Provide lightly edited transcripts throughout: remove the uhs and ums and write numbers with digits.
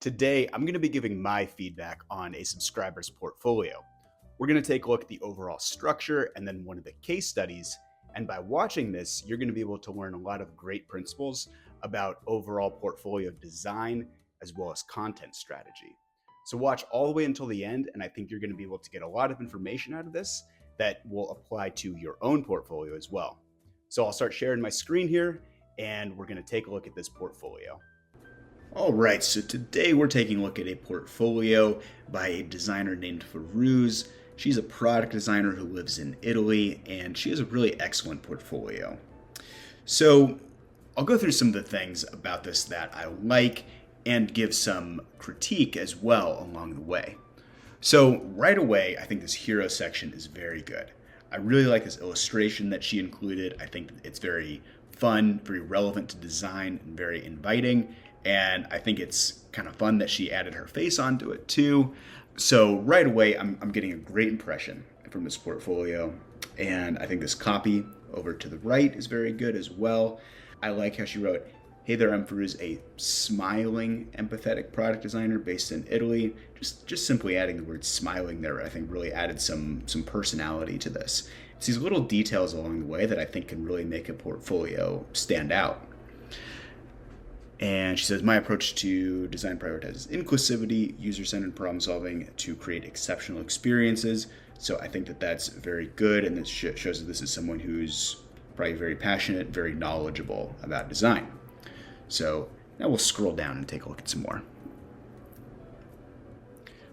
Today, I'm going to be giving my feedback on a subscriber's portfolio. We're going to take a look at the overall structure and then one of the case studies. And by watching this, you're going to be able to learn a lot of great principles about overall portfolio design as well as content strategy. So, watch all the way until the end, and I think you're going to be able to get a lot of information out of this that will apply to your own portfolio as well. So, I'll start sharing my screen here, and we're going to take a look at this portfolio. All right, so today we're taking a look at a portfolio by a designer named Firuz. She's a product designer who lives in Italy, and she has a really excellent portfolio. So I'll go through some of the things about this that I like and give some critique as well along the way. So right away, I think this hero section is very good. I really like this illustration that she included. I think it's very fun, very relevant to design, and very inviting. And I think it's kind of fun that she added her face onto it too. So right away, I'm getting a great impression from this portfolio. And I think this copy over to the right is very good as well. I like how she wrote, "Hey there, I'm Firuz, a smiling, empathetic product designer based in Italy." Just simply adding the word smiling there, I think really added some personality to this. It's these little details along the way that I think can really make a portfolio stand out. And she says, "My approach to design prioritizes inclusivity, user-centered problem solving to create exceptional experiences." So I think that that's very good, and this shows that this is someone who's probably very passionate, very knowledgeable about design. So now we'll scroll down and take a look at some more.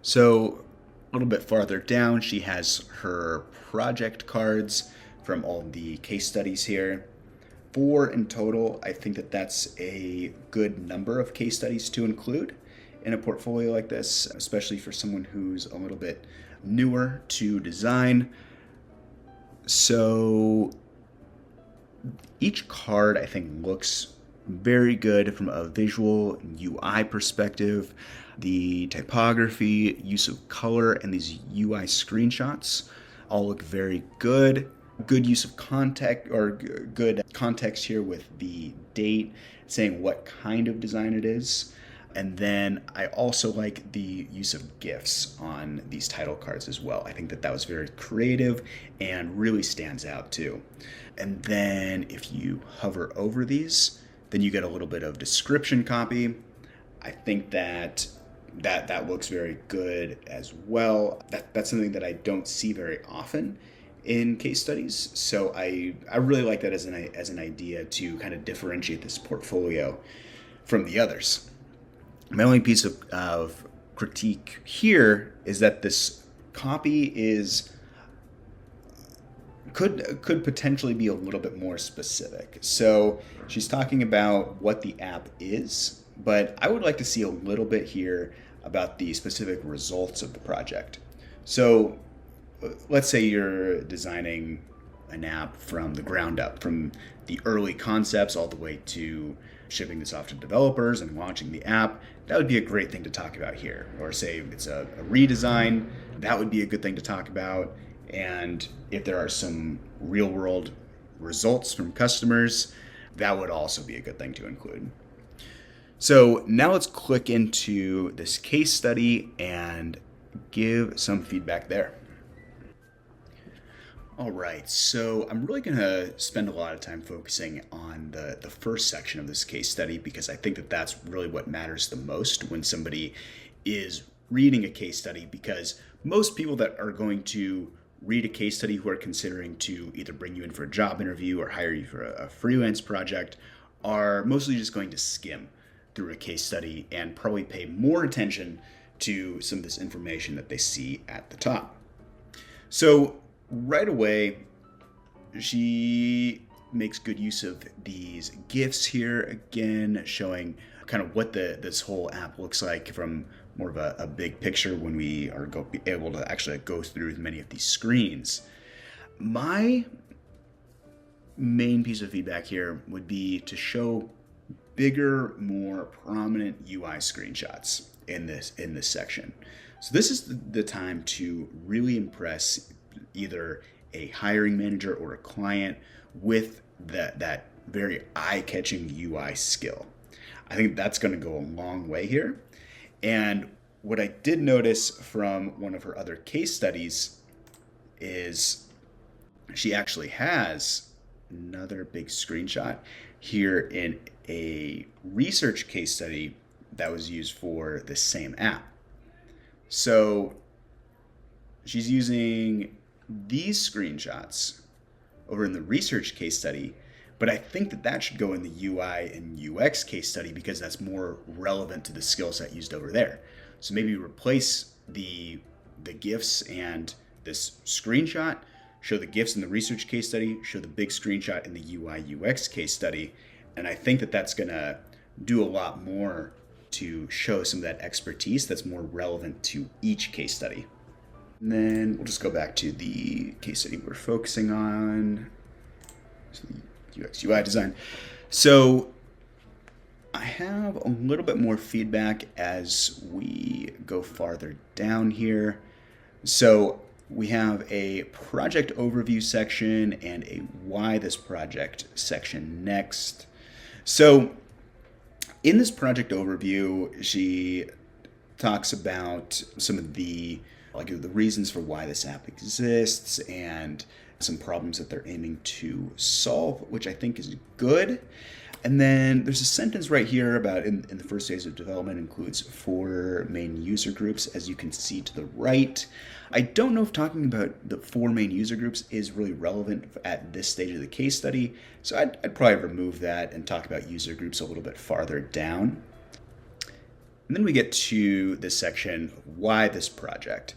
So a little bit farther down, she has her project cards from all the case studies here. 4 in total. I think that that's a good number of case studies to include in a portfolio like this, especially for someone who's a little bit newer to design. So each card, I think, looks very good from a visual UI perspective. The typography, use of color, and these UI screenshots all look very good. Good use of context, or good context here with the date, saying what kind of design it is. And then I also like the use of GIFs on these title cards as well. I think that was very creative and really stands out too. And then if you hover over these, then you get a little bit of description copy. I think that looks very good as well. That's something that I don't see very often in case studies. So I really like that as an idea to kind of differentiate this portfolio from the others. My only piece of critique here is that this copy could potentially be a little bit more specific. So she's talking about what the app is, but I would like to see a little bit here about the specific results of the project. So let's say you're designing an app from the ground up, from the early concepts all the way to shipping this off to developers and launching the app. That would be a great thing to talk about here. Or say it's a redesign, that would be a good thing to talk about. And if there are some real world results from customers, that would also be a good thing to include. So now let's click into this case study and give some feedback there. All right, so I'm really going to spend a lot of time focusing on the first section of this case study because I think that that's really what matters the most when somebody is reading a case study, because most people that are going to read a case study who are considering to either bring you in for a job interview or hire you for a freelance project are mostly just going to skim through a case study and probably pay more attention to some of this information that they see at the top. So right away, she makes good use of these GIFs here, again, showing kind of what this whole app looks like from more of a big picture when we are able to actually go through many of these screens. My main piece of feedback here would be to show bigger, more prominent UI screenshots in this section. So this is the time to really impress either a hiring manager or a client with that very eye-catching UI skill. I think that's going to go a long way here. And what I did notice from one of her other case studies is she actually has another big screenshot here in a research case study that was used for the same app. So she's using these screenshots over in the research case study, but I think that that should go in the UI and UX case study because that's more relevant to the skill set used over there. So maybe replace the GIFs and this screenshot, show the GIFs in the research case study, show the big screenshot in the UI UX case study, and I think that that's gonna do a lot more to show some of that expertise that's more relevant to each case study. And then we'll just go back to the case study we're focusing on, so the UX UI design. So I have a little bit more feedback as we go farther down here. So we have a project overview section and a why this project section next. So in this project overview, she talks about some of the reasons for why this app exists and some problems that they're aiming to solve, which I think is good. And then there's a sentence right here about in the first phase of development includes 4 main user groups, as you can see to the right. I don't know if talking about the 4 main user groups is really relevant at this stage of the case study, so I'd probably remove that and talk about user groups a little bit farther down. And then we get to this section, why this project.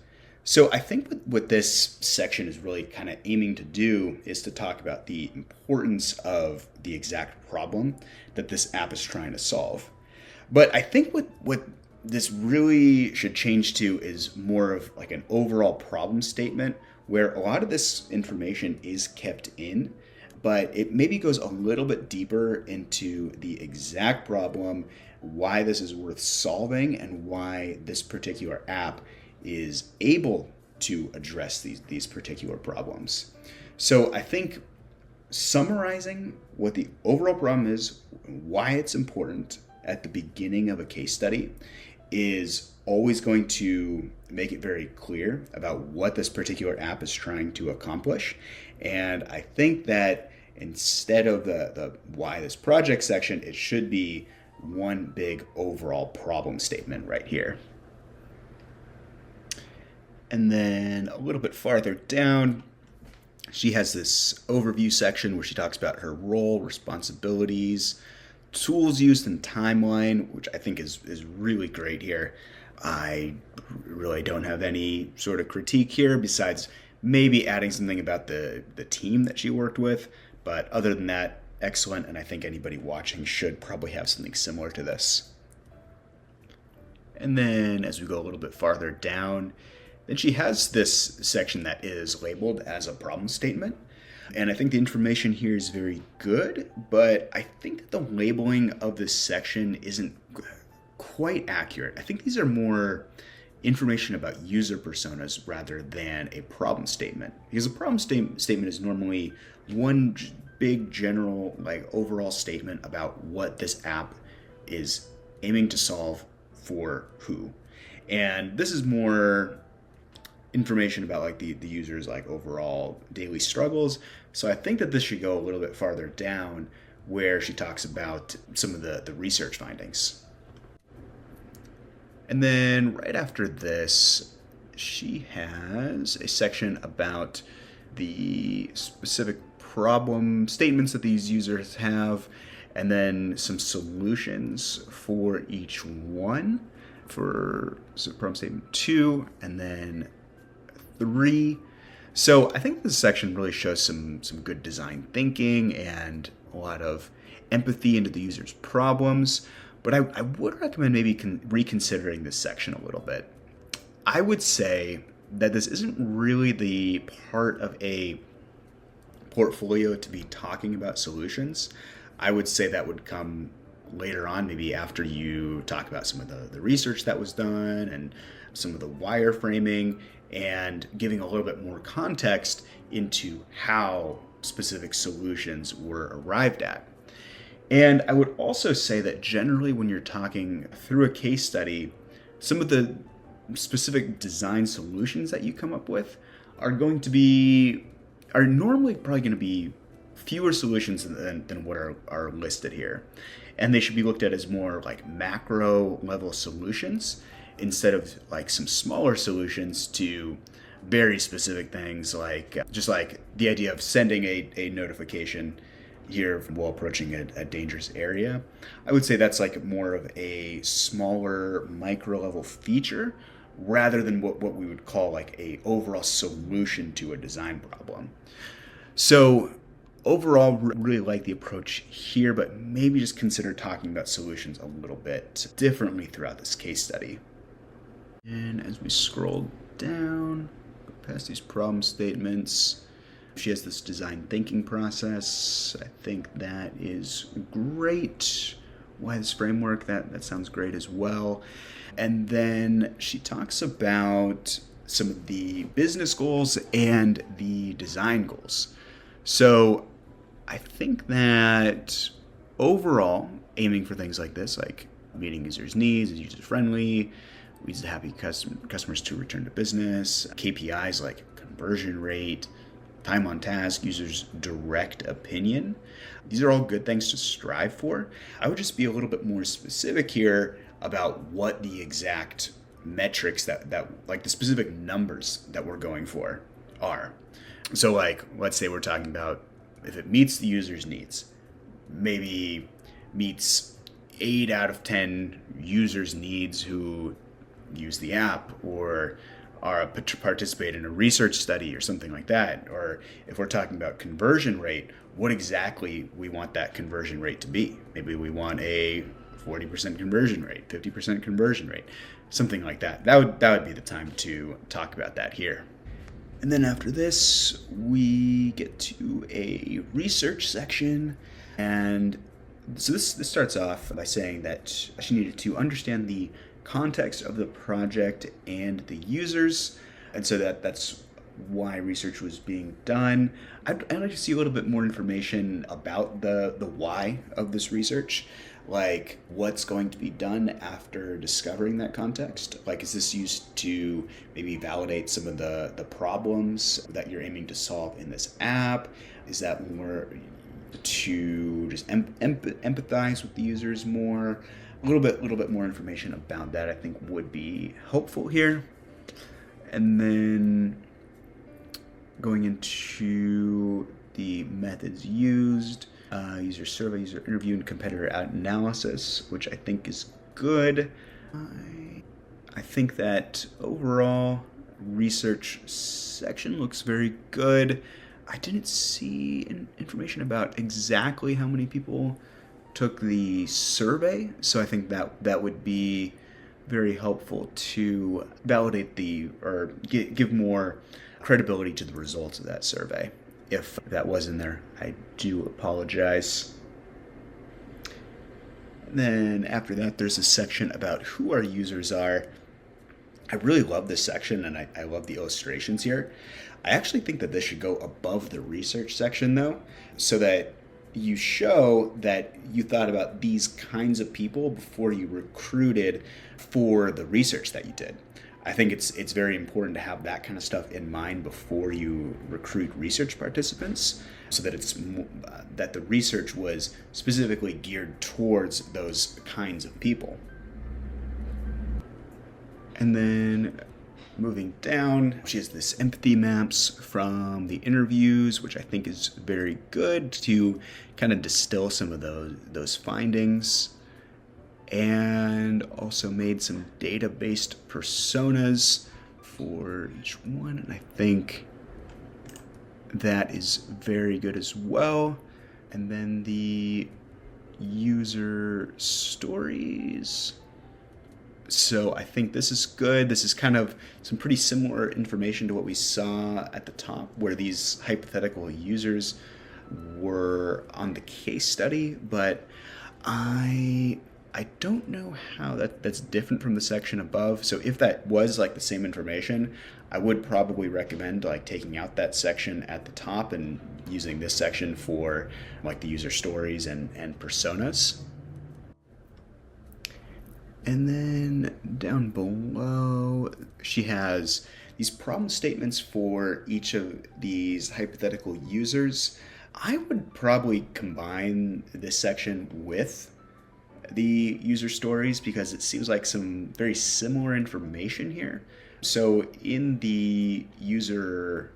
So I think what this section is really kind of aiming to do is to talk about the importance of the exact problem that this app is trying to solve. But I think what this really should change to is more of like an overall problem statement where a lot of this information is kept in, but it maybe goes a little bit deeper into the exact problem, why this is worth solving, and why this particular app is able to address these particular problems. So I think summarizing what the overall problem is, why it's important at the beginning of a case study is always going to make it very clear about what this particular app is trying to accomplish. And I think that instead of the why this project section, it should be one big overall problem statement right here. And then a little bit farther down, she has this overview section where she talks about her role, responsibilities, tools used, and timeline, which I think is really great here. I really don't have any sort of critique here besides maybe adding something about the team that she worked with. But other than that, excellent, and I think anybody watching should probably have something similar to this. And then as we go a little bit farther down, then she has this section that is labeled as a problem statement. And I think the information here is very good, but I think that the labeling of this section isn't quite accurate. I think these are more information about user personas rather than a problem statement. Because a problem statement is normally one big general, like overall statement about what this app is aiming to solve for who. And this is more information about like the user's like overall daily struggles. So I think that this should go a little bit farther down where she talks about some of the research findings. And then right after this, she has a section about the specific problem statements that these users have, and then some solutions for each one. For problem statement 2, and then 3. So I think this section really shows some good design thinking and a lot of empathy into the user's problems. But I would recommend maybe reconsidering this section a little bit. I would say that this isn't really the part of a portfolio to be talking about solutions. I would say that would come later on, maybe after you talk about some of the research that was done and some of the wireframing and giving a little bit more context into how specific solutions were arrived at. And I would also say that generally when you're talking through a case study, some of the specific design solutions that you come up with are normally probably going to be fewer solutions than what are listed here. And they should be looked at as more like macro level solutions instead of like some smaller solutions to very specific things, like just like the idea of sending a notification here while approaching a dangerous area. I would say that's like more of a smaller micro level feature rather than what we would call like a overall solution to a design problem. So overall, really like the approach here, but maybe just consider talking about solutions a little bit differently throughout this case study. And as we scroll down past these problem statements, she has this design thinking process. I think that is great. Why this framework? That sounds great as well. And then she talks about some of the business goals and the design goals. So I think that overall, aiming for things like this, like meeting users' needs, is user-friendly, leads to happy customers to return to business, KPIs like conversion rate, time on task, users' direct opinion. These are all good things to strive for. I would just be a little bit more specific here about what the exact metrics that like the specific numbers that we're going for are. So like, let's say we're talking about if it meets the user's needs, maybe meets 8 out of 10 users' needs who use the app or participate in a research study or something like that. Or if we're talking about conversion rate, what exactly we want that conversion rate to be. Maybe we want a 40% conversion rate, 50% conversion rate, something like that. That would be the time to talk about that here. And then after this, we get to a research section. And so this starts off by saying that she needed to understand the context of the project and the users. And so that's why research was being done. I'd like to see a little bit more information about the why of this research. Like what's going to be done after discovering that context? Like, is this used to maybe validate some of the problems that you're aiming to solve in this app? Is that more to just empathize with the users more? A little bit more information about that I think would be helpful here. And then going into the methods used, user survey, user interview, and competitor analysis, which I think is good. I think that overall research section looks very good. I didn't see information about exactly how many people took the survey, so I think that would be very helpful to validate or give more credibility to the results of that survey. If that was in there, I do apologize. And then after that, there's a section about who our users are. I really love this section, and I love the illustrations here. I actually think that this should go above the research section, though, so that you show that you thought about these kinds of people before you recruited for the research that you did. I think it's very important to have that kind of stuff in mind before you recruit research participants, so that that the research was specifically geared towards those kinds of people. And then moving down, she has this empathy maps from the interviews, which I think is very good to kind of distill some of those findings. And also made some data-based personas for each one, and I think that is very good as well. And then the user stories. So I think this is good. This is kind of some pretty similar information to what we saw at the top, where these hypothetical users were on the case study, but I don't know how that's different from the section above. So if that was like the same information, I would probably recommend like taking out that section at the top and using this section for like the user stories and personas. And then down below, she has these problem statements for each of these hypothetical users. I would probably combine this section with the user stories because it seems like some very similar information here. So in the user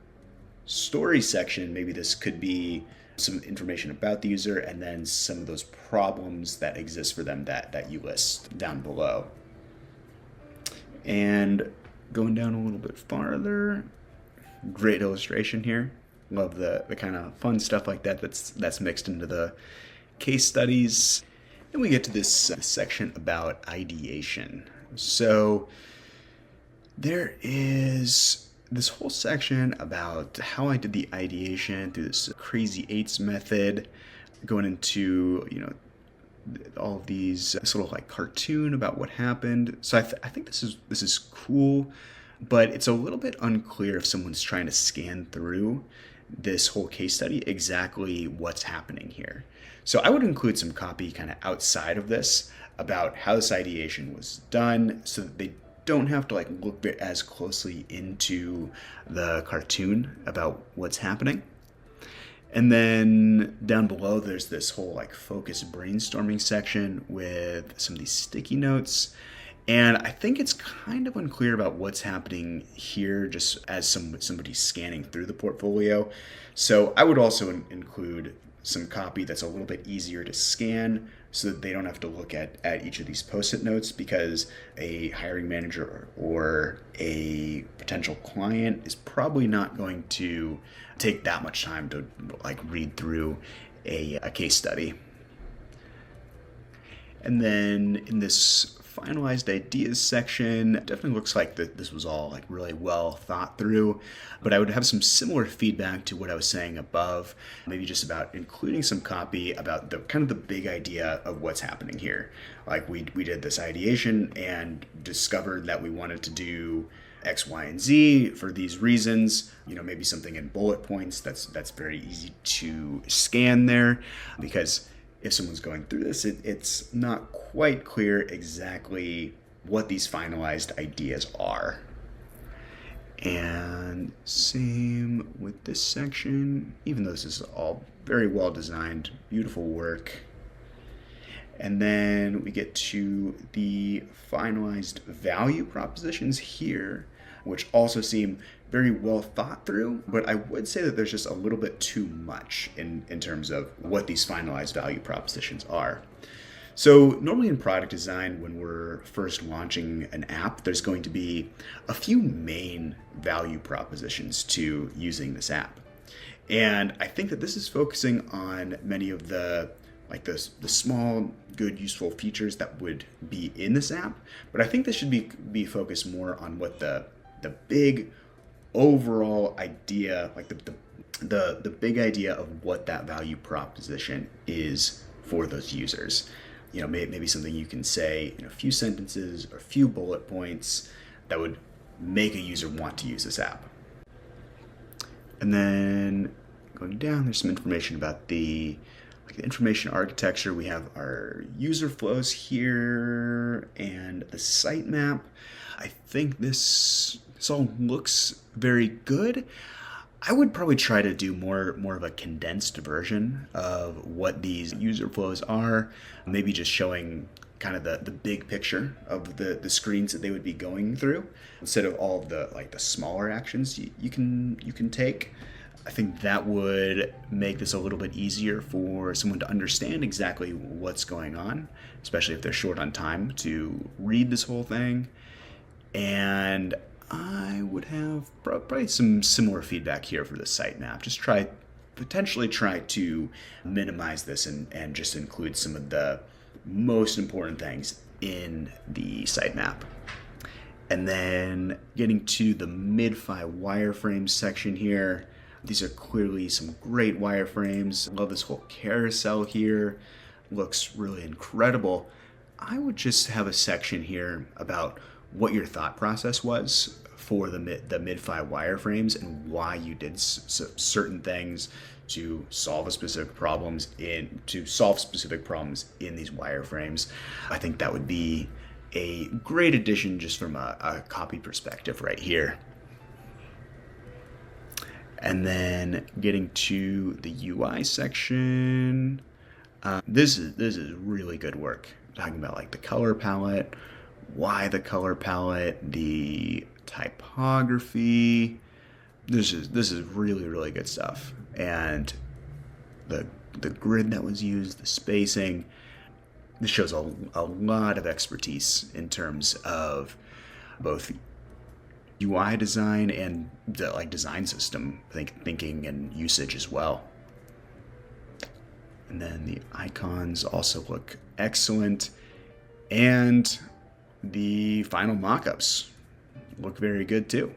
story section, maybe this could be some information about the user and then some of those problems that exist for them that you list down below. And going down a little bit farther, great illustration here. Love the kind of fun stuff like that that's mixed into the case studies. Then we get to this section about ideation. So there is this whole section about how I did the ideation through this crazy eights method, going into, all of these sort of like cartoon about what happened. So I think this is cool, but it's a little bit unclear if someone's trying to scan through this whole case study exactly what's happening here. So I would include some copy kind of outside of this about how this ideation was done so that they don't have to like look as closely into the cartoon about what's happening. And then down below, there's this whole like focus brainstorming section with some of these sticky notes. And I think it's kind of unclear about what's happening here just as somebody scanning through the portfolio. So I would also include some copy that's a little bit easier to scan so that they don't have to look at each of these post-it notes, because a hiring manager or a potential client is probably not going to take that much time to like read through a case study. And then in this finalized ideas section, it definitely looks like this was all like really well thought through, but I would have some similar feedback to what I was saying above, maybe just about including some copy about the kind of the big idea of what's happening here. Like we did this ideation and discovered that we wanted to do X, Y, and Z for these reasons. Maybe something in bullet points that's very easy to scan there, because if someone's going through this, it's not quite clear exactly what these finalized ideas are. And same with this section, even though this is all very well designed, beautiful work. And then we get to the finalized value propositions here, which also seem very well thought through, but I would say that there's just a little bit too much in terms of what these finalized value propositions are. So normally in product design, when we're first launching an app, there's going to be a few main value propositions to using this app. And I think that this is focusing on many of the small, good, useful features that would be in this app. But I think this should be focused more on what the big overall idea, like the big idea of what that value proposition is for those users. Maybe something you can say in a few sentences or a few bullet points that would make a user want to use this app. And then going down, there's some information about the information architecture. We have our user flows here and the sitemap. I think this all looks very good. I would probably try to do more of a condensed version of what these user flows are, maybe just showing kind of the big picture of the screens that they would be going through instead of all of the smaller actions you can take. I think that would make this a little bit easier for someone to understand exactly what's going on, especially if they're short on time to read this whole thing. And I would have probably some similar feedback here for the sitemap. Just potentially try to minimize this and just include some of the most important things in the sitemap. And then getting to the mid-fi wireframes section here. These are clearly some great wireframes. Love this whole carousel here. Looks really incredible. I would just have a section here about what your thought process was for the mid-fi wireframes and why you did certain things to solve specific problems in these wireframes. I think that would be a great addition just from a copy perspective right here. And then getting to the UI section, this is really good work. Talking about like the color palette, why the color palette, the typography. This is really good stuff. And the grid that was used, the spacing. This shows a lot of expertise in terms of both UI design and the design system thinking and usage as well. And then the icons also look excellent, and the final mockups look very good too.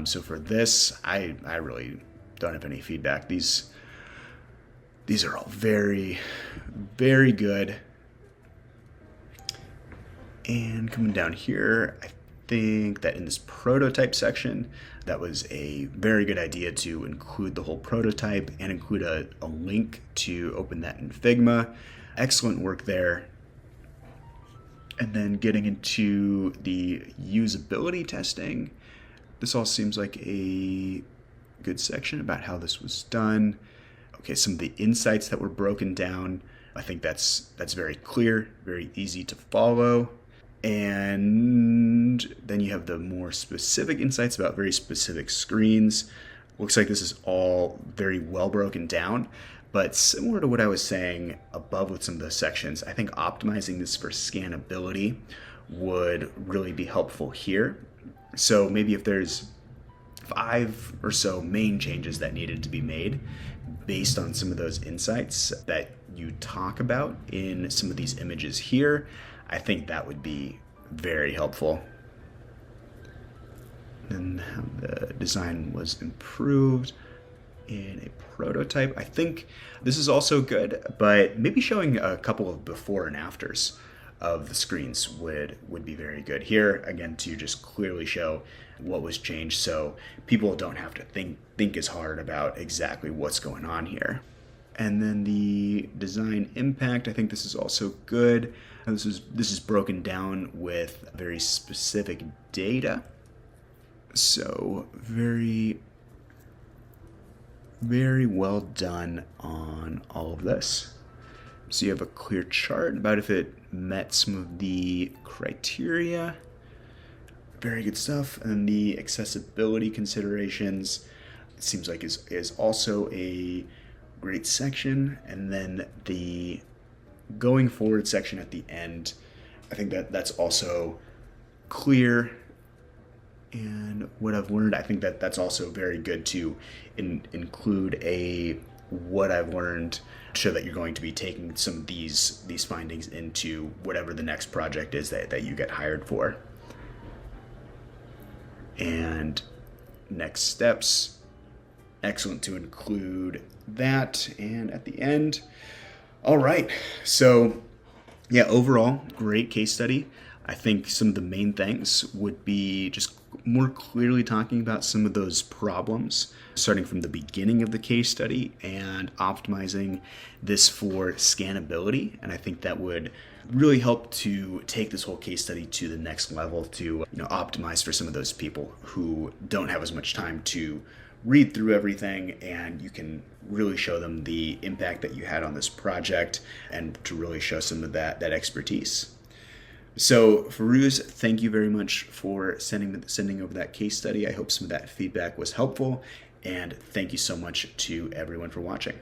So for this, I really don't have any feedback. These are all very good. And coming down here, I think that in this prototype section, that was a very good idea to include the whole prototype and include a link to open that in Figma. Excellent work there. And then getting into the usability testing, this all seems like a good section about how this was done. Okay, some of the insights that were broken down, I think that's very clear, very easy to follow. And then you have the more specific insights about very specific screens. Looks like this is all very well broken down, but similar to what I was saying above with some of the sections, I think optimizing this for scannability would really be helpful here. So maybe if there's 5 or so main changes that needed to be made based on some of those insights that you talk about in some of these images here, I think that would be very helpful. And how the design was improved in a prototype. I think this is also good, but maybe showing a couple of before and afters of the screens would be very good here, again, to just clearly show what was changed so people don't have to think as hard about exactly what's going on here. And then the design impact, I think this is also good. This is broken down with very specific data. So very well done on all of this. So you have a clear chart about if it met some of the criteria. Very good stuff. And the accessibility considerations, it seems like is also a great section. And then the going forward section at the end, I think that's also clear. And what I've learned, I think that's also very good to include a what I've learned, show that you're going to be taking some of these findings into whatever the next project is that you get hired for. And next steps, excellent to include that. And at the end, all right. So yeah, overall, great case study. I think some of the main things would be just more clearly talking about some of those problems, starting from the beginning of the case study and optimizing this for scannability. And I think that would really help to take this whole case study to the next level to optimize for some of those people who don't have as much time to read through everything, and you can really show them the impact that you had on this project and to really show some of that expertise. So Firuz, thank you very much for sending over that case study. I hope some of that feedback was helpful, and thank you so much to everyone for watching.